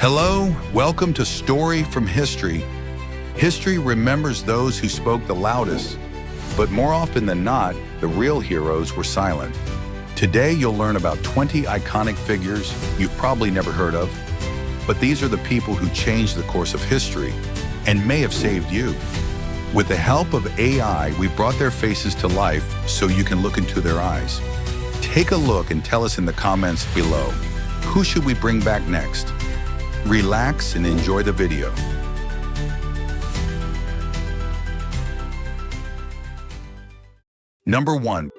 Hello, welcome to Story from History. History remembers those who spoke the loudest, but more often than not, the real heroes were silent. Today you'll learn about 20 iconic figures you've probably never heard of, but these are the people who changed the course of history and may have saved you. With the help of AI, we brought their faces to life so you can look into their eyes. Take a look and tell us in the comments below, who should we bring back next? Relax and enjoy the video. Number 1.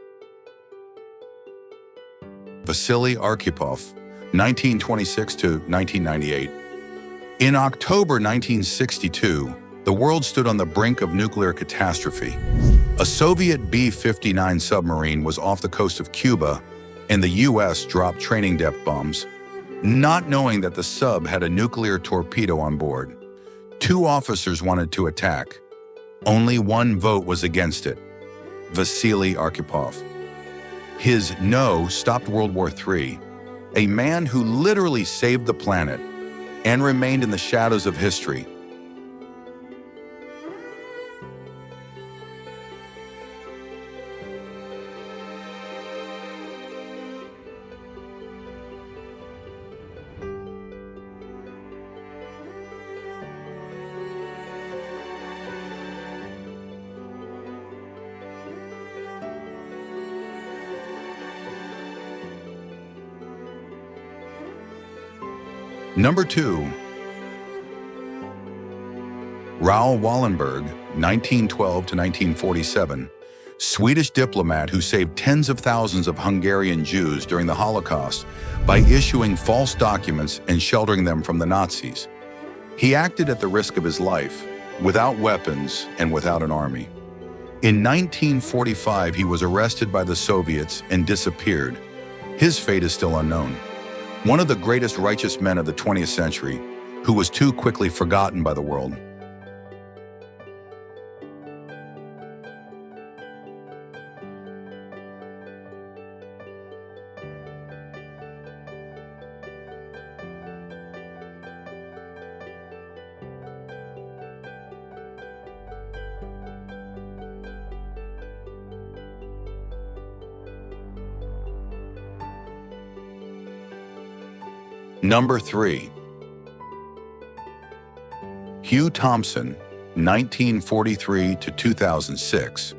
Vasily Arkhipov, 1926 to 1998. In October 1962, the world stood on the brink of nuclear catastrophe. A Soviet B-59 submarine was off the coast of Cuba, and the U.S. dropped training depth bombs, not knowing that the sub had a nuclear torpedo on board. 2 officers wanted to attack. Only 1 vote was against it: Vasily Arkhipov. His no stopped World War III, a man who literally saved the planet and remained in the shadows of history. Number 2. Raoul Wallenberg, 1912 to 1947, Swedish diplomat who saved tens of thousands of Hungarian Jews during the Holocaust by issuing false documents and sheltering them from the Nazis. He acted at the risk of his life, without weapons and without an army. In 1945, he was arrested by the Soviets and disappeared. His fate is still unknown. One of the greatest righteous men of the 20th century, who was too quickly forgotten by the world. Number 3. Hugh Thompson, 1943 to 2006.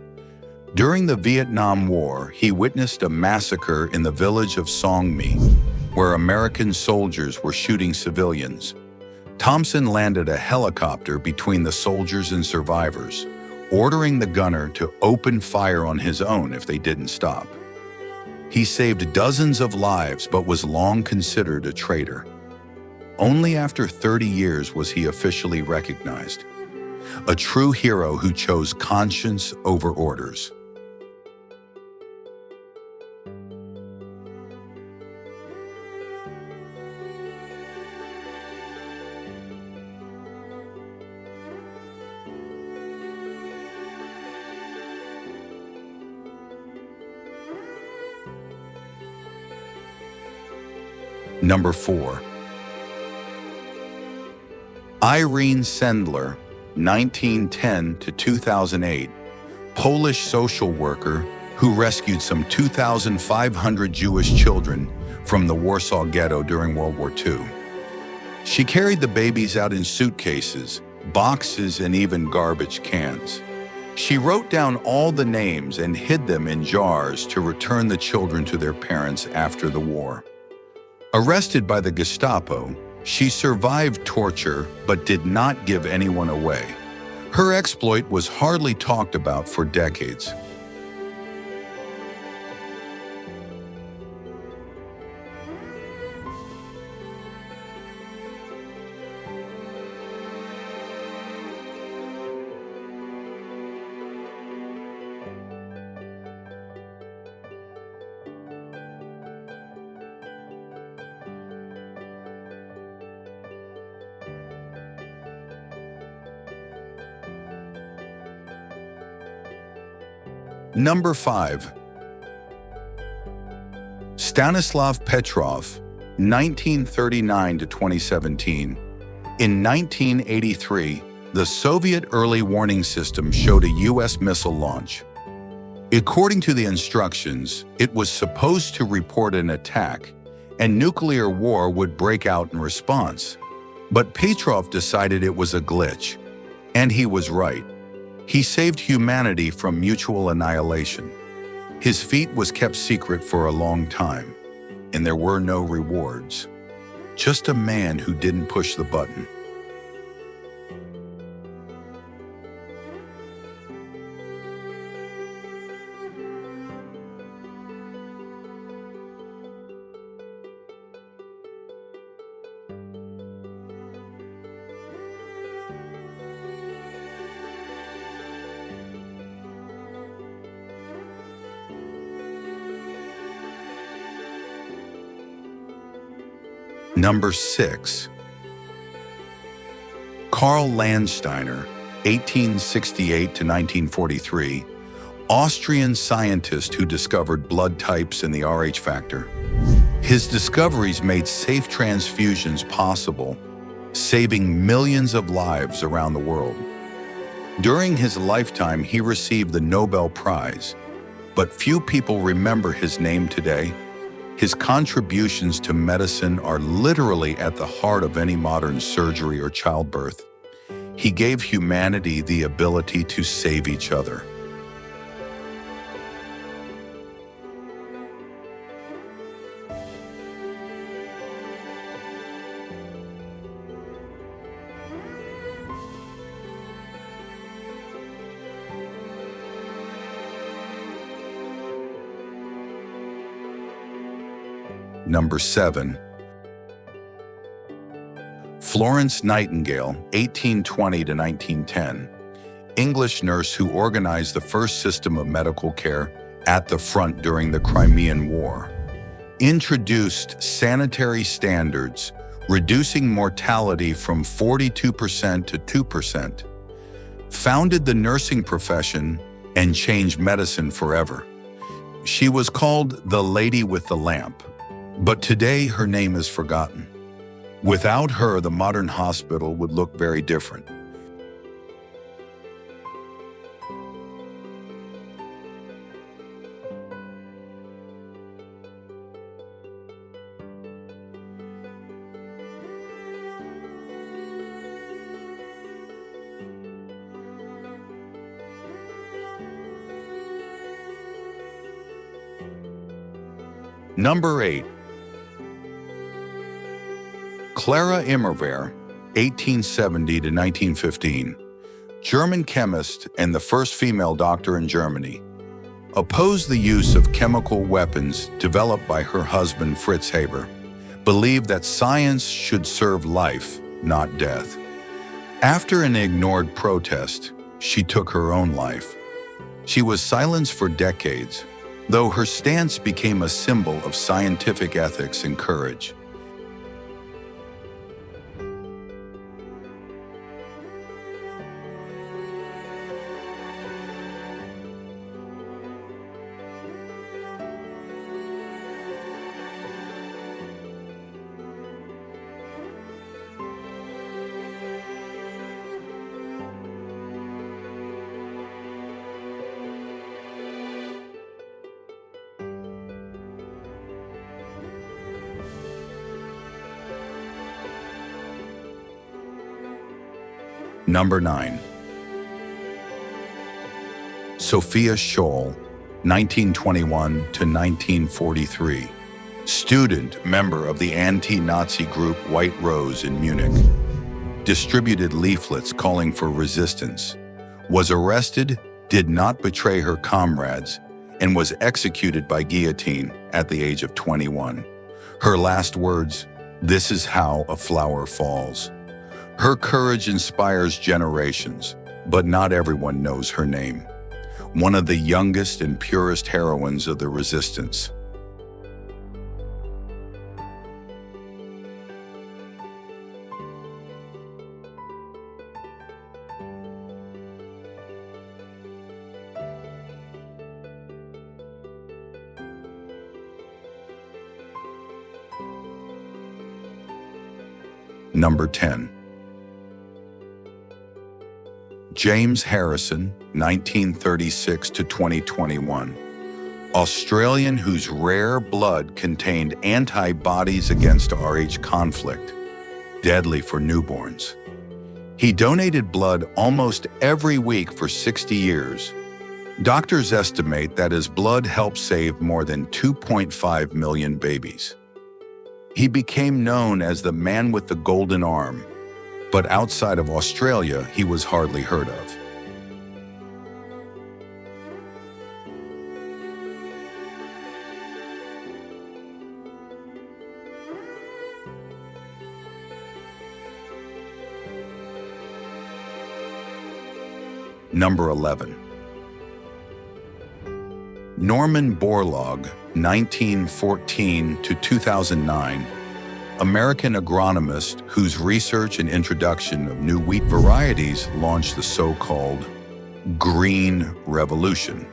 During the Vietnam War, he witnessed a massacre in the village of Song Mi, where American soldiers were shooting civilians. Thompson landed a helicopter between the soldiers and survivors, ordering the gunner to open fire on his own if they didn't stop. He saved dozens of lives but was long considered a traitor. Only after 30 years was he officially recognized. A true hero who chose conscience over orders. Number 4. Irene Sendler, 1910 to 2008, Polish social worker who rescued some 2,500 Jewish children from the Warsaw Ghetto during World War II. She carried the babies out in suitcases, boxes, and even garbage cans. She wrote down all the names and hid them in jars to return the children to their parents after the war. Arrested by the Gestapo, she survived torture but did not give anyone away. Her exploit was hardly talked about for decades. Number 5. Stanislav Petrov, 1939 to 2017. In 1983, the Soviet early warning system showed a U.S. missile launch. According to the instructions, it was supposed to report an attack, and nuclear war would break out in response. But Petrov decided it was a glitch, and he was right. He saved humanity from mutual annihilation. His feat was kept secret for a long time, and there were no rewards. Just a man who didn't push the button. Number 6. Karl Landsteiner, 1868 to 1943, Austrian scientist who discovered blood types and the Rh factor. His discoveries made safe transfusions possible, saving millions of lives around the world. During his lifetime, he received the Nobel Prize, but few people remember his name today. His contributions to medicine are literally at the heart of any modern surgery or childbirth. He gave humanity the ability to save each other. Number 7. Florence Nightingale, 1820 to 1910, English nurse who organized the first system of medical care at the front during the Crimean War, introduced sanitary standards, reducing mortality from 42% to 2%, founded the nursing profession, and changed medicine forever. She was called the Lady with the Lamp, but today her name is forgotten. Without her, the modern hospital would look very different. Number 8. Clara Immerwahr, 1870 to 1915, German chemist and the first female doctor in Germany, opposed the use of chemical weapons developed by her husband Fritz Haber, believed that science should serve life, not death. After an ignored protest, she took her own life. She was silenced for decades, though her stance became a symbol of scientific ethics and courage. Number 9. Sophia Scholl, 1921 to 1943, student, member of the anti-Nazi group White Rose in Munich, distributed leaflets calling for resistance, was arrested, did not betray her comrades, and was executed by guillotine at the age of 21. Her last words, "This is how a flower falls." Her courage inspires generations, but not everyone knows her name. One of the youngest and purest heroines of the resistance. Number 10. James Harrison, 1936 to 2021. Australian whose rare blood contained antibodies against Rh conflict, deadly for newborns. He donated blood almost every week for 60 years. Doctors estimate that his blood helped save more than 2.5 million babies. He became known as the man with the golden arm, but outside of Australia, he was hardly heard of. Number 11. Norman Borlaug, 1914 to 2009, American agronomist whose research and introduction of new wheat varieties launched the so-called Green Revolution.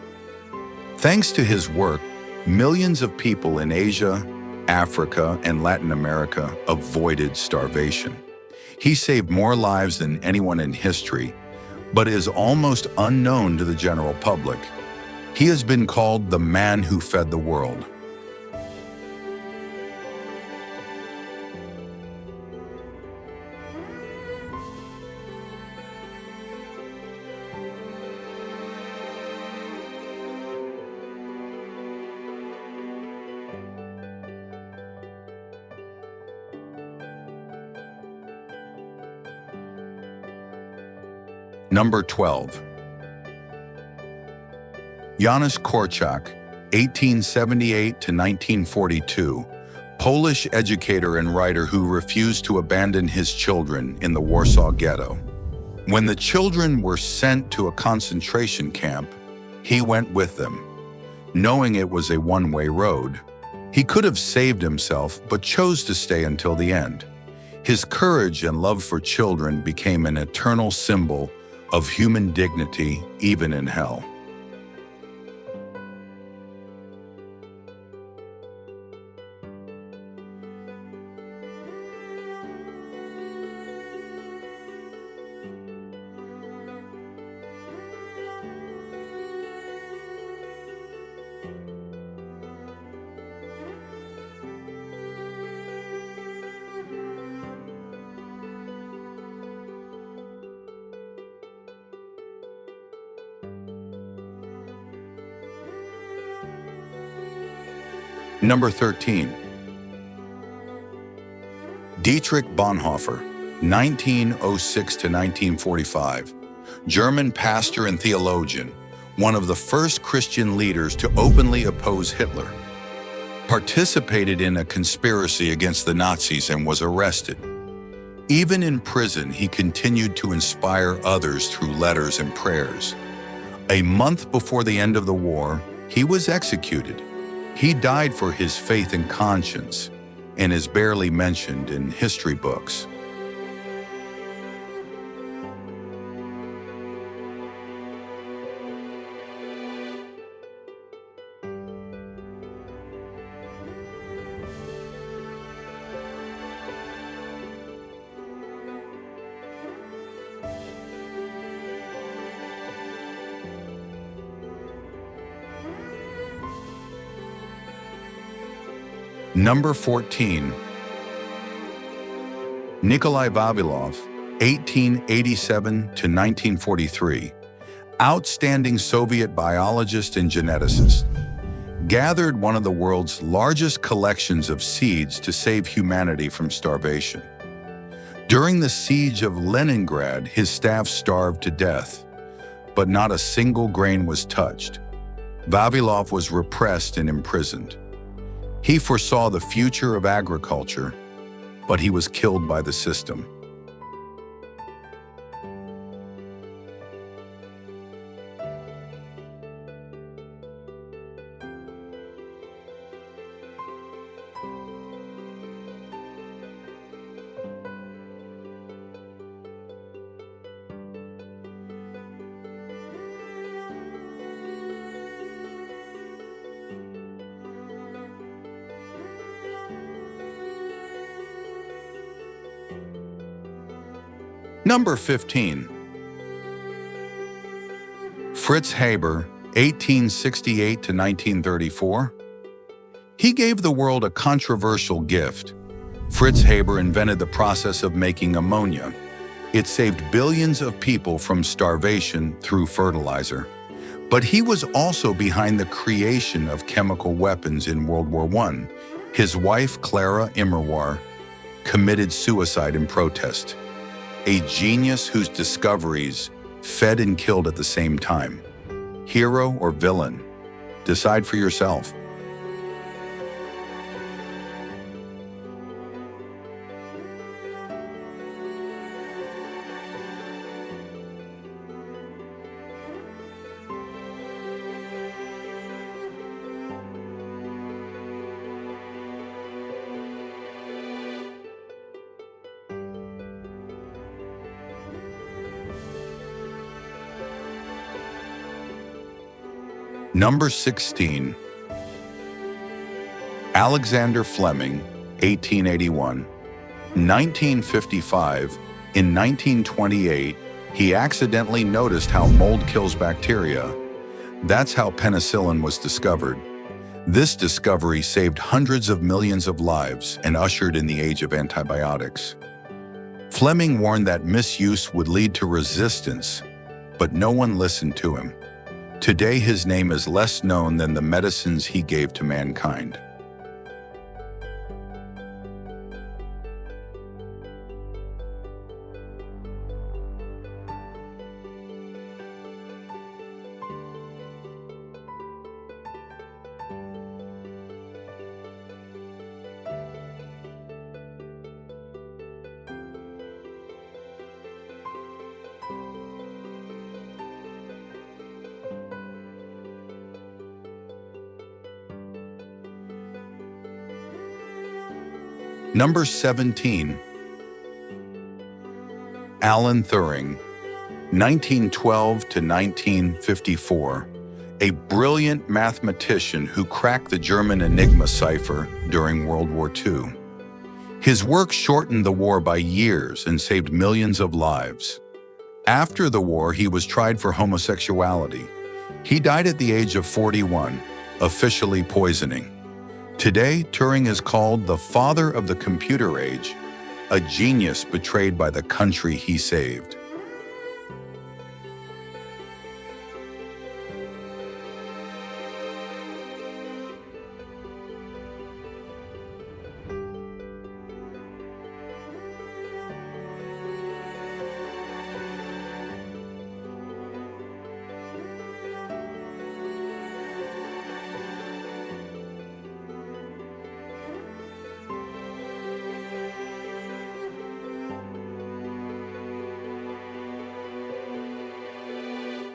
Thanks to his work, millions of people in Asia, Africa, and Latin America avoided starvation. He saved more lives than anyone in history, but is almost unknown to the general public. He has been called the man who fed the world. Number 12. Janusz Korczak, 1878 to 1942, Polish educator and writer who refused to abandon his children in the Warsaw Ghetto. When the children were sent to a concentration camp, he went with them. Knowing it was a one-way road, he could have saved himself but chose to stay until the end. His courage and love for children became an eternal symbol of human dignity, even in hell. Number 13. Dietrich Bonhoeffer, 1906 to 1945, German pastor and theologian, one of the first Christian leaders to openly oppose Hitler, participated in a conspiracy against the Nazis and was arrested. Even in prison, he continued to inspire others through letters and prayers. A month before the end of the war, he was executed. He died for his faith and conscience and is barely mentioned in history books. Number 14. Nikolai Vavilov, 1887 to 1943, outstanding Soviet biologist and geneticist, gathered one of the world's largest collections of seeds to save humanity from starvation. During the siege of Leningrad, his staff starved to death, but not a single grain was touched. Vavilov was repressed and imprisoned. He foresaw the future of agriculture, but he was killed by the system. Number 15. Fritz Haber, 1868 to 1934. He gave the world a controversial gift. Fritz Haber invented the process of making ammonia. It saved billions of people from starvation through fertilizer. But he was also behind the creation of chemical weapons in World War I. His wife, Clara Immerwahr, committed suicide in protest. A genius whose discoveries fed and killed at the same time. Hero or villain? Decide for yourself. Number 16. Alexander Fleming, 1881. 1955, in 1928, he accidentally noticed how mold kills bacteria. That's how penicillin was discovered. This discovery saved hundreds of millions of lives and ushered in the age of antibiotics. Fleming warned that misuse would lead to resistance, but no one listened to him. Today, his name is less known than the medicines he gave to mankind. Number 17. Allan Thuring, 1912 to 1954, a brilliant mathematician who cracked the German Enigma cipher during World War II. His work shortened the war by years and saved millions of lives. After the war, he was tried for homosexuality. He died at the age of 41, officially poisoning. Today, Turing is called the father of the computer age, a genius betrayed by the country he saved.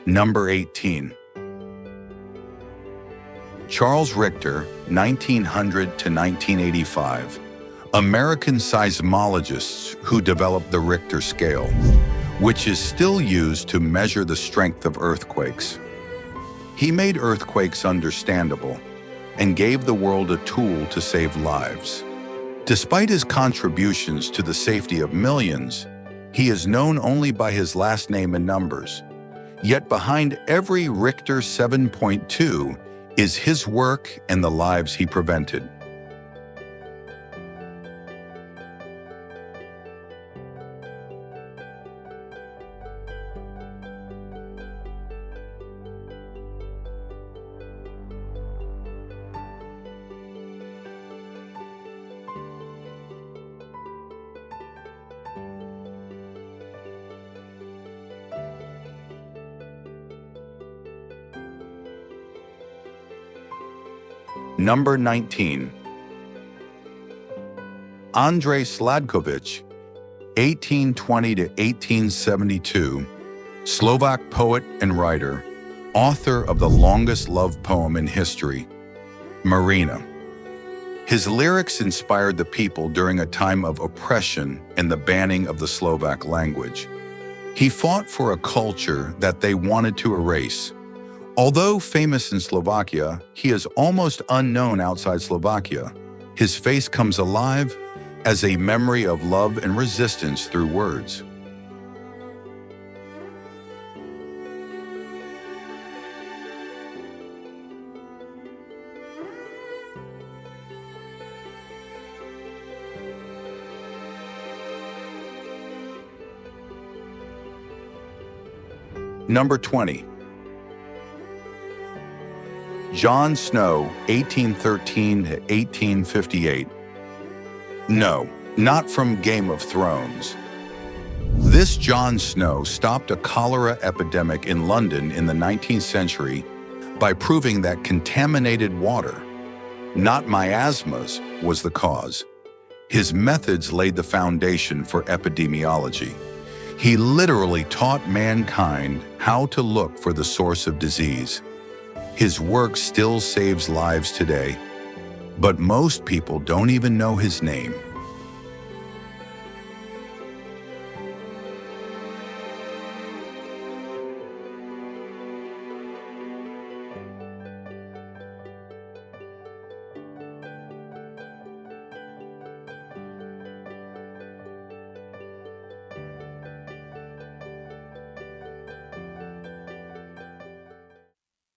Number 18. Charles Richter, 1900 to 1985, American seismologists who developed the Richter scale, which is still used to measure the strength of earthquakes. He made earthquakes understandable and gave the world a tool to save lives. Despite his contributions to the safety of millions, he is known only by his last name and numbers. Yet behind every Richter 7.2 is his work and the lives he prevented. Number 19. Andrej Sladkovic, 1820 to 1872, Slovak poet and writer, author of the longest love poem in history, Irena. His lyrics inspired the people during a time of oppression and the banning of the Slovak language. He fought for a culture that they wanted to erase. Although famous in Slovakia, he is almost unknown outside Slovakia. His face comes alive as a memory of love and resistance through words. Number 20. Jon Snow, 1813 to 1858. No, not from Game of Thrones. This Jon Snow stopped a cholera epidemic in London in the 19th century by proving that contaminated water, not miasmas, was the cause. His methods laid the foundation for epidemiology. He literally taught mankind how to look for the source of disease. His work still saves lives today, but most people don't even know his name.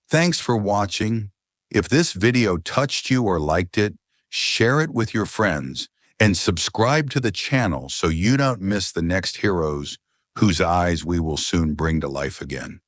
Thanks for watching. If this video touched you or liked it, share it with your friends and subscribe to the channel so you don't miss the next heroes whose eyes we will soon bring to life again.